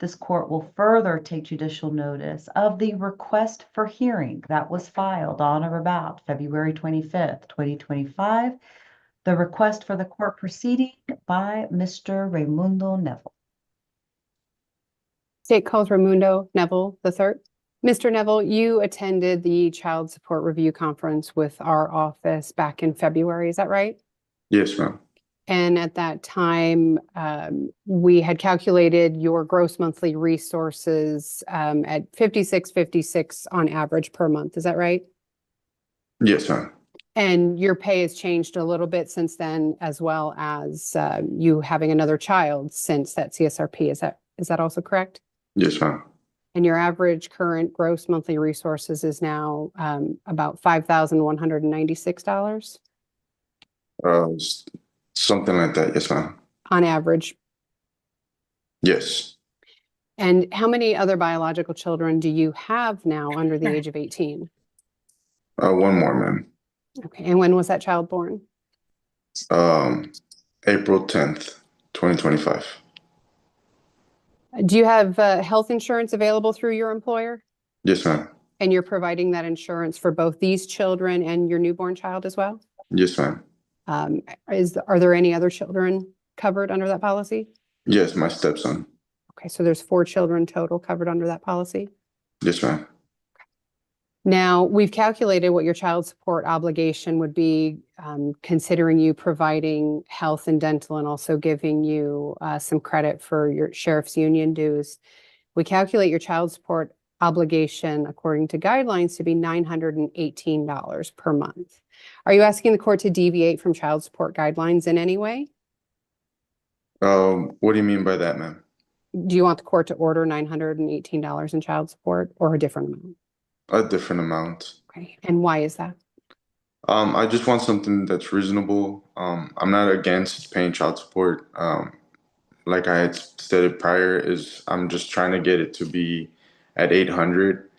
this court will further take judicial notice of the request for hearing that was filed on or about February 25th, 2025. The request for the court proceeding by Mr. Raymundo Neville. State calls Raymundo Neville III. Mr. Neville, you attended the Child Support Review Conference with our office back in February, is that right? Yes, ma'am. And at that time, we had calculated your gross monthly resources at $56.56 on average per month. Is that right? Yes, ma'am. And your pay has changed a little bit since then, as well as you having another child since that CSRP. Is that also correct? Yes, ma'am. And your average current gross monthly resources is now about $5,196? Something like that. Yes, ma'am. On average. Yes. And how many other biological children do you have now under the age of 18? One more, ma'am. Okay. And when was that child born? April 10th, 2025. Do you have health insurance available through your employer? Yes, ma'am. And you're providing that insurance for both these children and your newborn child as well? Yes, ma'am. Are there any other children covered under that policy? Yes, my stepson. Okay, so there's 4 children total covered under that policy? Yes, ma'am. Now, we've calculated what your child support obligation would be, considering you providing health and dental and also giving you some credit for your sheriff's union dues. We calculate your child support obligation according to guidelines to be $918 per month. Are you asking the court to deviate from child support guidelines in any way? What do you mean by that, ma'am? Do you want the court to order $918 in child support or a different amount? A different amount. Okay, and why is that? I just want something that's reasonable. I'm not against paying child support. Like I had stated prior, I'm just trying to get it to be at 800.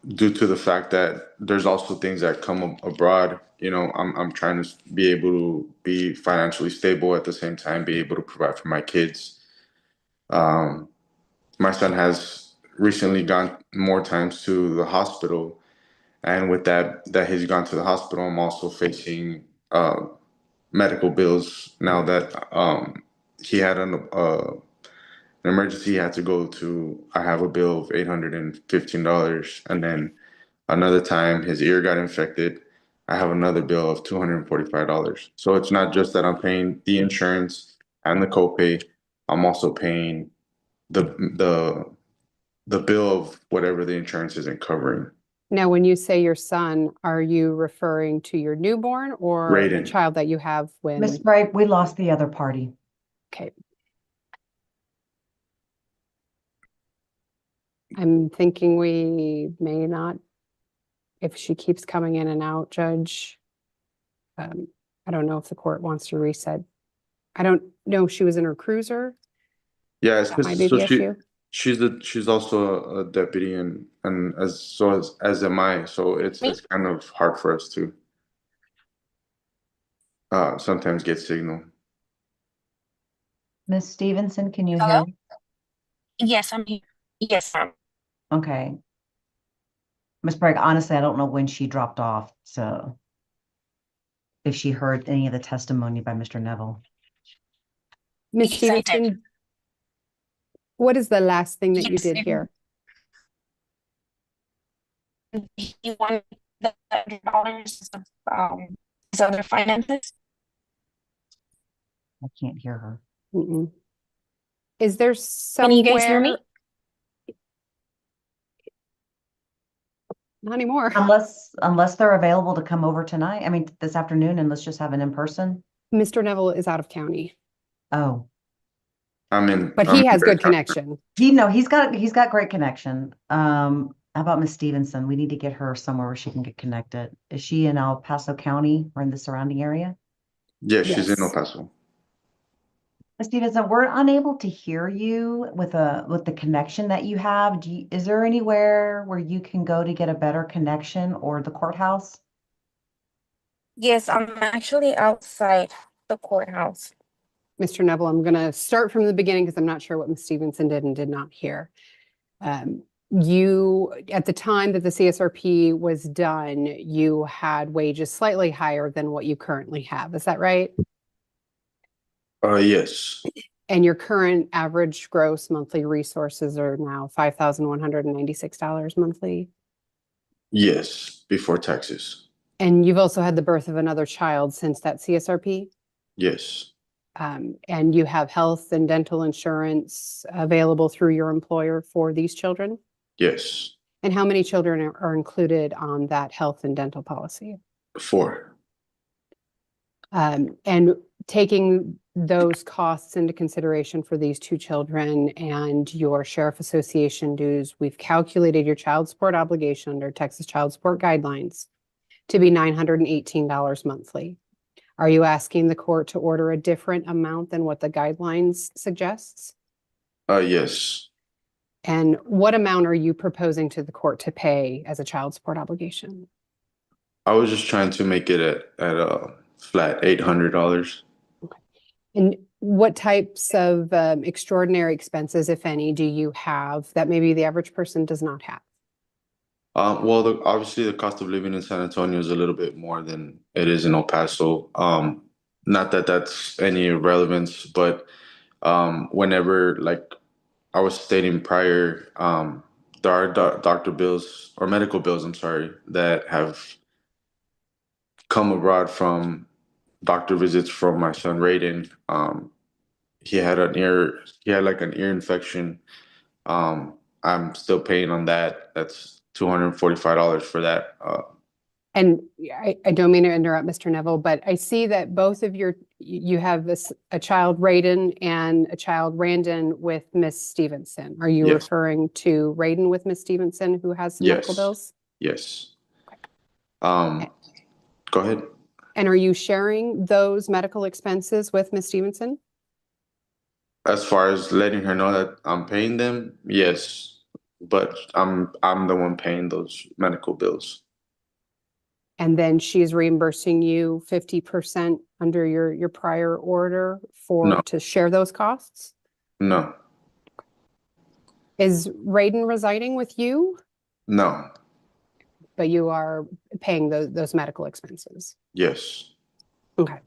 Due to the fact that there's also things that come abroad, you know, I'm trying to be able to be financially stable at the same time, be able to provide for my kids. My son has recently gone more times to the hospital, and with that he's gone to the hospital, I'm also facing medical bills now that he had an emergency he had to go to. I have a bill of $815, and then another time his ear got infected, I have another bill of $245. So it's not just that I'm paying the insurance and the copay, I'm also paying the bill of whatever the insurance isn't covering. Now, when you say your son, are you referring to your newborn or Raiden. the child that you have when? Ms. Bright, we lost the other party. Okay. I'm thinking we may not, if she keeps coming in and out, Judge. I don't know if the court wants to reset. I don't know if she was in her cruiser. Yeah, it's That might be the issue. She's also a deputy and as am I. So it's kind of hard for us to sometimes get signal. Ms. Stevenson, can you Hello? hear? Yes, I'm here. Yes, ma'am. Okay. Ms. Bragg, honestly, I don't know when she dropped off, so if she heard any of the testimony by Mr. Neville. Ms. Yes, I did. Stevenson, what is the last thing that you Yes, did here? He wanted the $100 of his other finances. I can't hear her. Mm-mm. Is there Can somewhere? you guys hear me? Not anymore. Unless they're available to come over tonight. I mean, this afternoon, and let's just have an in-person. Mr. Neville is out of county, Oh, but he has good connection. he's got great connection. How about Miss Stevenson? We need to get her somewhere where she can get connected. Is she in El Paso County or in the surrounding area? Yeah, she's in El Yes. Paso. Ms. Stevenson, we're unable to hear you with the connection that you have. Is there anywhere where you can go to get a better connection, or the courthouse? Yes, I'm actually outside the courthouse. Mr. Neville, I'm going to start from the beginning because I'm not sure what Ms. Stevenson did and did not hear. You, at the time that the CSRP was done, you had wages slightly higher than what you currently have. Is that right? Yes. And your current average gross monthly resources are now $5,196 monthly. Yes, before taxes. And you've also had the birth of another child since that CSRP. Yes. And you have health and dental insurance available through your employer for these children. Yes. And how many children are included on that health and dental policy? 4. And taking those costs into consideration for these 2 children and your sheriff association dues, we've calculated your child support obligation under Texas Child Support Guidelines to be $918 monthly. Are you asking the court to order a different amount than what the guidelines suggests? Yes. And what amount are you proposing to the court to pay as a child support obligation? I was just trying to make it at a flat $800. And what types of extraordinary expenses, if any, do you have that maybe the average person does not have? Well, obviously the cost of living in San Antonio is a little bit more than it is in El Paso. Not that that's any relevance, but whenever, like I was stating prior, there are doctor bills or medical bills, I'm sorry, that have come abroad from doctor visits from my son Raiden. He had like an ear infection. I'm still paying on that. That's $245 for that. And I don't mean to interrupt, Mr. Neville, but I see that both of you have a child, Raiden, and a child, Randon, with Miss Stevenson. Are you Yes. referring to Raiden with Miss Stevenson, who has some medical Yes. bills? Yes. Go ahead. And are you sharing those medical expenses with Miss Stevenson? As far as letting her know that I'm paying them, yes, but I'm the one paying those medical bills. And then she's reimbursing you 50% under your prior order No. to share those costs? No. Is Raiden residing with you, No. but you are paying those medical expenses? Yes. Okay.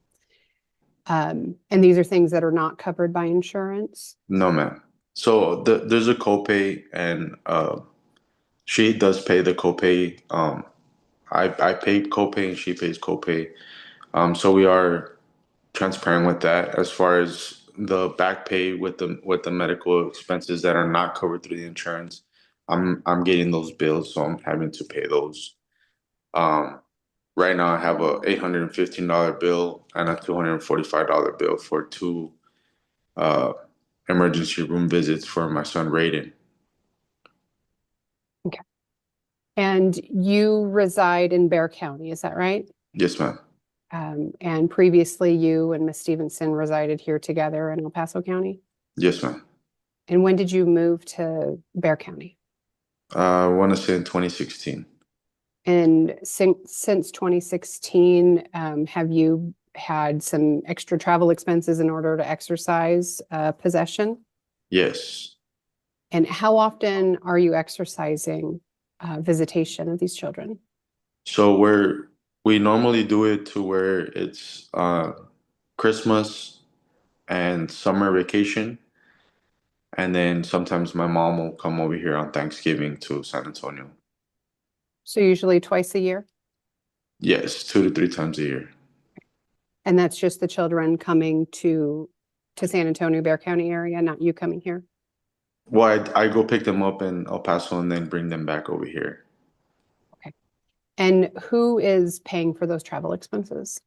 And these are things that are not covered by insurance? No, ma'am. So there's a copay, and she does pay the copay. I pay copay and she pays copay. So we are transparent with that. As far as the back pay with the medical expenses that are not covered through the insurance, I'm getting those bills, so I'm having to pay those. Right now I have a $815 bill and a $245 bill for 2 emergency room visits for my son Raiden. Okay. And you reside in Bexar County, is that right? Yes, ma'am. And previously you and Miss Stevenson resided here together in El Paso County? Yes, ma'am. And when did you move to Bexar County? I want to say in 2016. And since 2016, have you had some extra travel expenses in order to exercise possession? Yes. And how often are you exercising visitation of these children? So we normally do it to where it's Christmas and summer vacation. And then sometimes my mom will come over here on Thanksgiving to San Antonio. So usually twice a year? Yes, 2 to 3 times a year. And that's just the children coming to San Antonio, Bexar County area, not you coming here? Well, I go pick them up in El Paso and then bring them back over here. Okay. And who is paying for those travel expenses?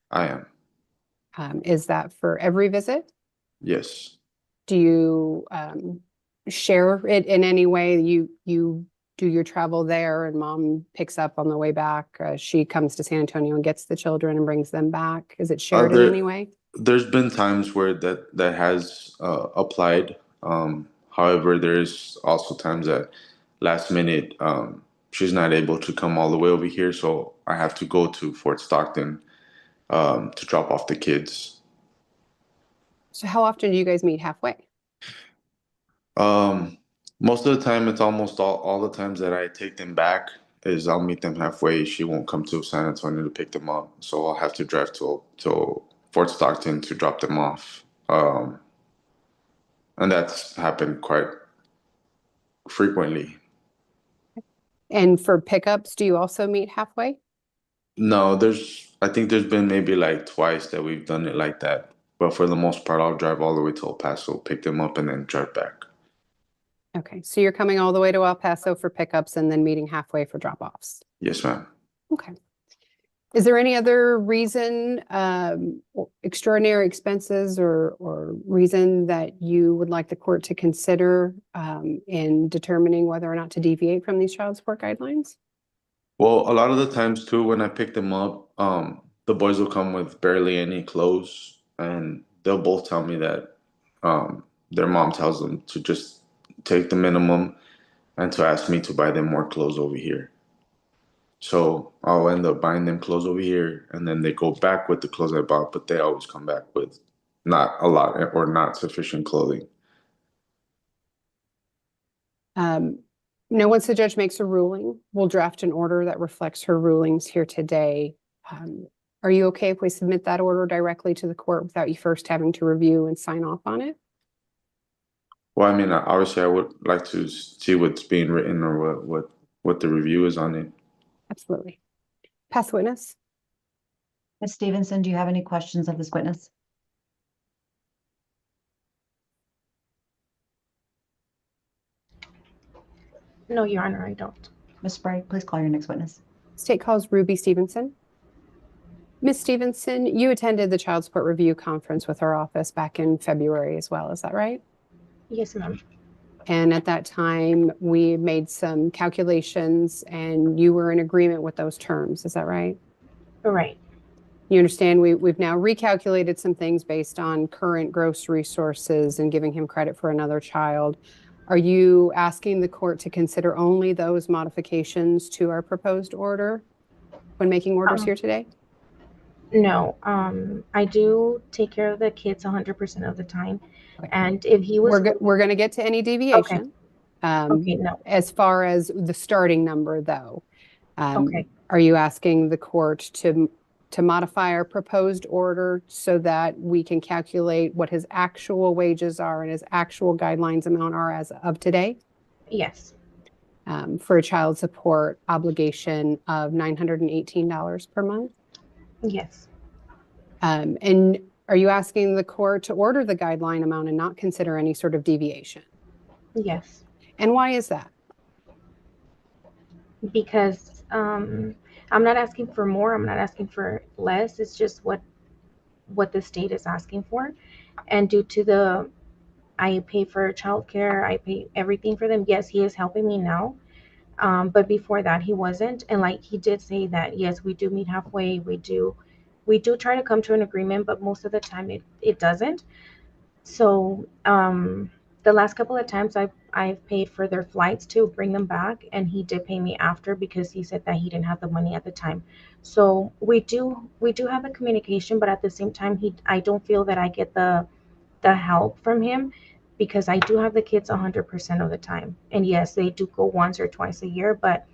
I am. Is that for every visit? Yes. Do you share it in any way? You do your travel there and mom picks up on the way back. She comes to San Antonio and gets the children and brings them back. Is it shared in any way? There's been times where that has applied. However, there's also times that last minute she's not able to come all the way over here, so I have to go to Fort Stockton to drop off the kids. So how often do you guys meet halfway? Most of the time, it's almost all the times that I take them back is I'll meet them halfway. She won't come to San Antonio to pick them up, so I'll have to drive to Fort Stockton to drop them off. And that's happened quite frequently. And for pickups, do you also meet halfway? No, I think there's been maybe like twice that we've done it like that. But for the most part, I'll drive all the way to El Paso, pick them up, and then drive back. Okay, so you're coming all the way to El Paso for pickups and then meeting halfway for drop-offs. Yes, ma'am. Okay. Is there any other reason, or extraordinary expenses or reason that you would like the court to consider in determining whether or not to deviate from these child support guidelines? Well, a lot of the times too, when I pick them up, the boys will come with barely any clothes, and they'll both tell me that their mom tells them to just take the minimum and to ask me to buy them more clothes over here. So I'll end up buying them clothes over here, and then they go back with the clothes I bought, but they always come back with not a lot or not sufficient clothing. Now, once the judge makes a ruling, we'll draft an order that reflects her rulings here today. Are you okay if we submit that order directly to the court without you first having to review and sign off on it? Well, I mean, obviously, I would like to see what's being written or what the review is on it. Absolutely. Pass the witness. Ms. Stevenson, do you have any questions of this witness? No, Your Honor, I don't. Ms. Sprague, please call your next witness. State calls Ruby Stevenson. Ms. Stevenson, you attended the child support review conference with our office back in February as well, is that right? Yes, ma'am. And at that time, we made some calculations and you were in agreement with those terms, is that right? Right. You understand we've now recalculated some things based on current gross resources and giving him credit for another child. Are you asking the court to consider only those modifications to our proposed order when making orders here today? No, I do take care of the kids 100% of the time. Okay. And if he was, We're going to get to any deviation. okay, no, As far as the starting number, though, okay, are you asking the court to modify our proposed order so that we can calculate what his actual wages are and his actual guidelines amount are as of today? yes, For a child support obligation of $918 per month? yes, And are you asking the court to order the guideline amount and not consider any sort of deviation? yes, And why is that? because I'm not asking for more, I'm not asking for less, it's just what the state is asking for. And due to I pay for childcare, I pay everything for them. Yes, he is helping me now. But before that he wasn't. And like he did say that, yes, we do meet halfway. We do try to come to an agreement, but most of the time it doesn't. So the last couple of times I've paid for their flights to bring them back, and he did pay me after because he said that he didn't have the money at the time. So we do have a communication, but at the same time I don't feel that I get the help from him because I do have the kids 100% of the time. And yes, they do go once or twice a year, but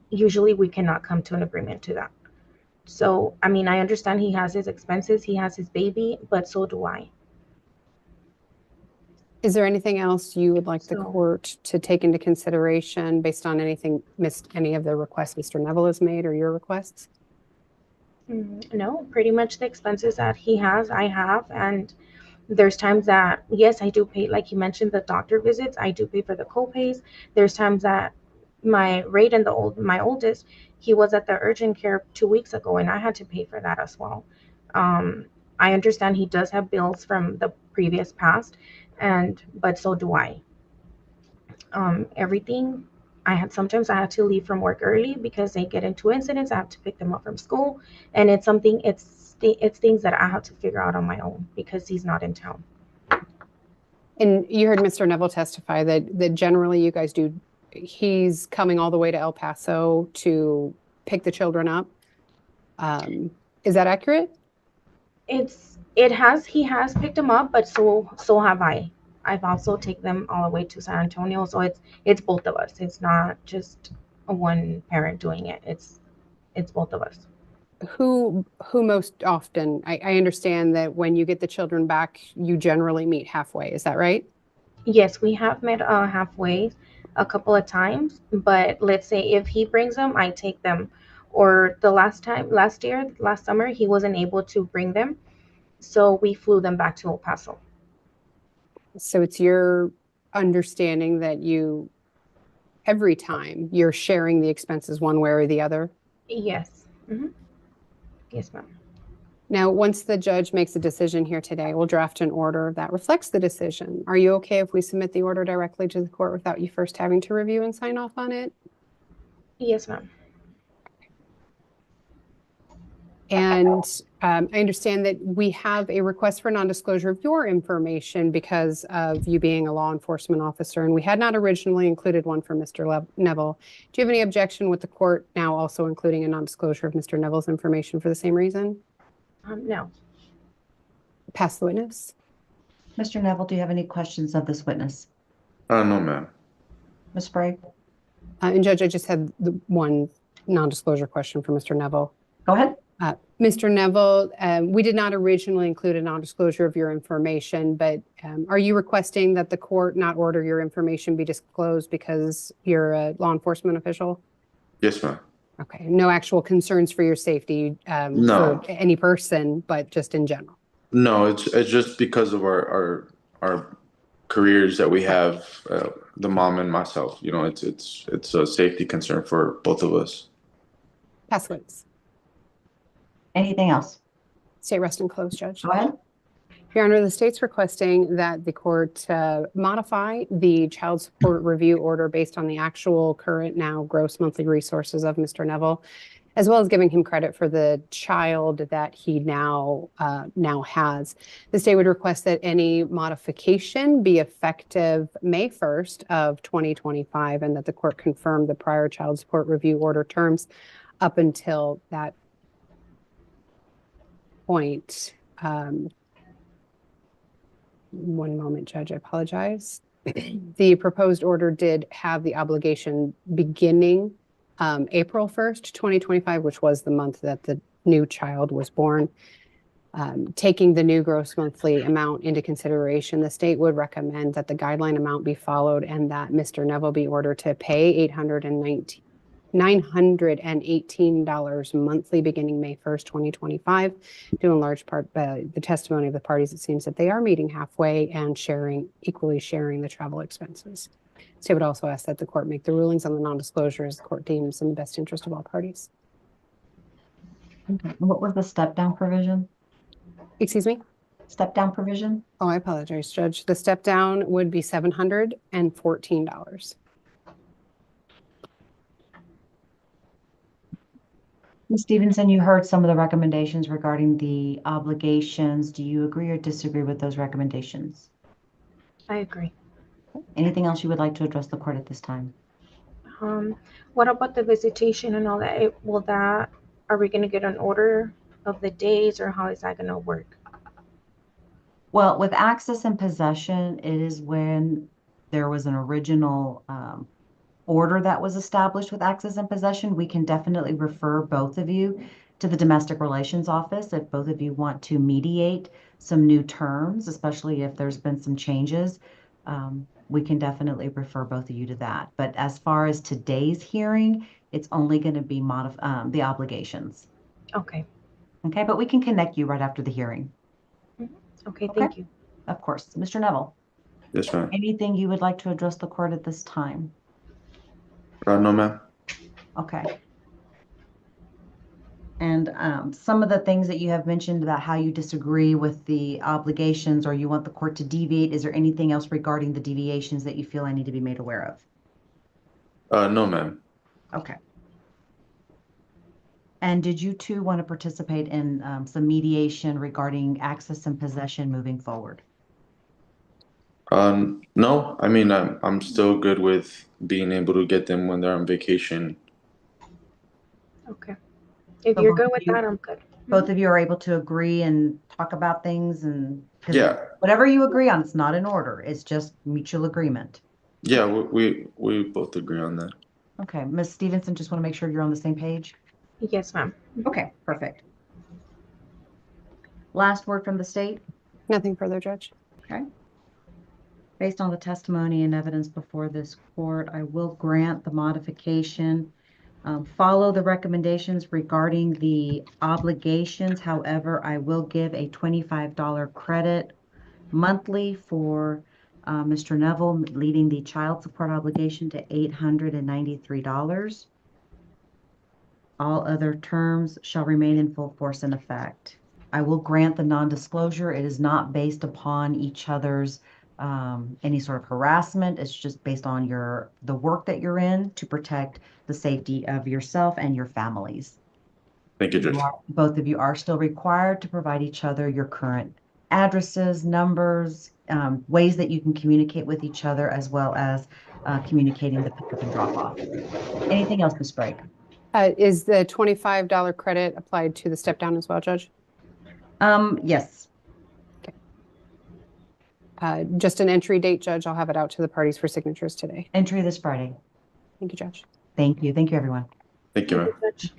usually we cannot come to an agreement to that. So, I mean, I understand he has his expenses, he has his baby, but so do I. Is there anything else you would like the So- court to take into consideration based on any of the requests Mr. Neville has made or your requests? No, pretty much the expenses that he has, I have. And there's times that, yes, I do pay, like you mentioned, the doctor visits, I do pay for the co-pays. There's times that my rate and my oldest, he was at the urgent care 2 weeks ago and I had to pay for that as well. I understand he does have bills from the previous past, but so do I. Everything sometimes I had to leave from work early because they get into incidents. I have to pick them up from school, and it's things that I have to figure out on my own because he's not in town. And you heard Mr. Neville testify that generally you guys do, he's coming all the way to El Paso to pick the children up. Is that accurate? He has picked them up, but so have I. I've also taken them all the way to San Antonio, so it's both of us. It's not just a one parent doing it. It's both of us. Who most often? I understand that when you get the children back, you generally meet halfway. Is that right? Yes, we have met halfway a couple of times, but let's say if he brings them, I take them. Or the last summer, he wasn't able to bring them, so we flew them back to El Paso. So it's your understanding that every time you're sharing the expenses one way or the other? Yes. Yes, ma'am. Now, once the judge makes a decision here today, we'll draft an order that reflects the decision. Are you okay if we submit the order directly to the court without you first having to review and sign off on it? Yes, ma'am. And I understand that we have a request for non-disclosure of your information because of you being a law enforcement officer, and we had not originally included one for Mr. Neville. Do you have any objection with the court now also including a non-disclosure of Mr. Neville's information for the same reason? No. Pass the witness. Mr. Neville, do you have any questions of this witness? No, ma'am. Ms. Sprague? And Judge, I just had the one non-disclosure question for Mr. Neville. Go ahead. Mr. Neville, we did not originally include a non-disclosure of your information, but are you requesting that the court not order your information be disclosed because you're a law enforcement official? Yes, ma'am. Okay, no actual concerns for your safety No. for any person, but just in general? No, it's just because of our careers that we have, the mom and myself. You know, it's a safety concern for both of us. Pass witness. Anything else? State rest and close, Judge. Go ahead. Your Honor, the state's requesting that the court modify the child support review order based on the actual current now gross monthly resources of Mr. Neville, as well as giving him credit for the child that he now has. The state would request that any modification be effective May 1st of 2025 and that the court confirm the prior child support review order terms up until that point. One moment, Judge, I apologize. The proposed order did have the obligation beginning April 1st, 2025, which was the month that the new child was born. Taking the new gross monthly amount into consideration, the state would recommend that the guideline amount be followed and that Mr. Neville be ordered to pay $918 monthly beginning May 1st, 2025, due in large part by the testimony of the parties. It seems that they are meeting halfway and equally sharing the travel expenses. State would also ask that the court make the rulings on the non-disclosure as the court deems in the best interest of all parties. Okay. What was the step-down provision? Excuse me? Step-down provision? Oh, I apologize, Judge. The step-down would be $714. Ms. Stevenson, you heard some of the recommendations regarding the obligations. Do you agree or disagree with those recommendations? I agree. Anything else you would like to address the court at this time? What about the visitation and all that? Are we going to get an order of the days, or how is that going to work? Well, with access and possession, it is when there was an original order that was established with access and possession. We can definitely refer both of you to the Domestic Relations Office if both of you want to mediate some new terms, especially if there's been some changes. We can definitely refer both of you to that. But as far as today's hearing, it's only going to be the obligations. Okay. Okay, but we can connect you right after the hearing. Okay, thank you. Of course. Mr. Neville. Yes, ma'am. Anything you would like to address the court at this time? No, ma'am. Okay. And some of the things that you have mentioned about how you disagree with the obligations or you want the court to deviate, is there anything else regarding the deviations that you feel I need to be made aware of? No, ma'am. Okay. And did you two want to participate in some mediation regarding access and possession moving forward? No, I mean, I'm still good with being able to get them when they're on vacation. Okay. If So you're both good of with you- that, I'm good. both of you are able to agree and talk about things and 'cause Yeah, whatever you agree on, it's not in order. It's just mutual agreement. yeah, we both agree on that. Okay, Ms. Stevenson, just want to make sure you're on the same page. Yes, ma'am. Okay, perfect. Last word from the state. Nothing further, Judge. Okay. Based on the testimony and evidence before this court, I will grant the modification. Follow the recommendations regarding the obligations. However, I will give a $25 credit monthly for Mr. Neville, leading the child support obligation to $893. All other terms shall remain in full force and effect. I will grant the non-disclosure. It is not based upon each other's any sort of harassment. It's just based on the work that you're in to protect the safety of yourself and your families. Thank you, Judge. Both of you are still required to provide each other your current addresses, numbers, ways that you can communicate with each other, as well as communicating the pickup and drop off. Anything else, Ms. Sprague? Is the $25 credit applied to the step down as well, Judge? Yes. Just an entry date, Judge. I'll have it out to the parties for signatures today. Entry this Friday. Thank you, Judge. Thank you. Thank you, everyone. Thank you, ma'am. Judge.